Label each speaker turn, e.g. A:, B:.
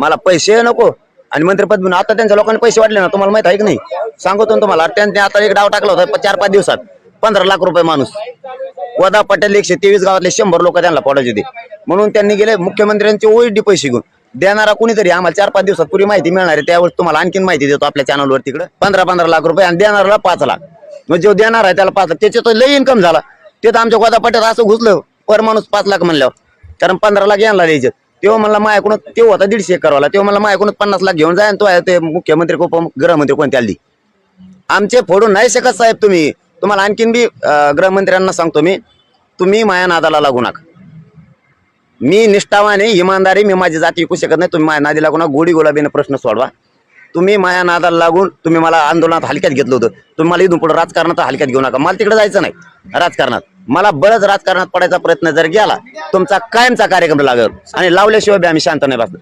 A: मला पैसे नको आणि मंत्रिपद म्हणून. आता त्यांच्या लोकांनी पैसे वाटले ना, तुम्हाला माहित आहे की नाही? सांगतो ना तुम्हाला. त्यांनी आता एक डाव टाकला होता 4-5 दिवसात 15 लाख रुपये माणूस. वदा पटेल 123 गावातले 100 लोक त्यांना पडायचे होते, म्हणून त्यांनी गेले मुख्यमंत्र्यांचे ओळडी पैसे घेऊन. देणारा कुणीतरी आम्हाला 4-5 दिवसात पुरी माहिती मिळणार आहे, त्यावेळेस तुम्हाला आणखीन माहिती देतो आपल्या चॅनलवर. तिकडे 15-15 लाख रुपये आणि देणारा 5 लाख. म्हणजे जो देणार आहे त्याला 5 लाख, त्याचे तर लई इन्कम झाला. ते तर आमच्या गोदा पटेल असं घुसलं पर माणूस 5 लाख म्हणल्यावर, कारण 15 लाख यांना द्यायचे. तेव्हा म्हणला माझ्याकडून, तेव्हा होता 150 एकरवाला, तेव्हा मला माझ्याकडून 50 लाख घेऊन जाय. तो आहे ते मुख्यमंत्री गृहमंत्री कोणत्या आली आमचे फोडून नाही शकत साहेब तुम्ही. तुम्हाला आणखीन बी गृहमंत्र्यांना सांगतो मी, तुम्ही माया नादाला लागू नका. मी निष्ठावाने इमानदारी, मी माझी जाती विकू शकत नाही. तुम्ही माझ्या नादी लागू नका. गोडी गुलाबीने प्रश्न सोडवा. तुम्ही माया नादाला लागून तुम्ही मला आंदोलनात हलक्यात घेतलं होतं. तुम्ही मला इथून पुढे राजकारणात हलक्यात घेऊ नका. मला तिकडे जायचं नाही राजकारणात. मला बळच राजकारणात पडायचा प्रयत्न जर गेला, तुमचा कायमचा कार्यक्रम लागेल आणि लावल्याशिवाय बी आम्ही शांत नाही बसलो.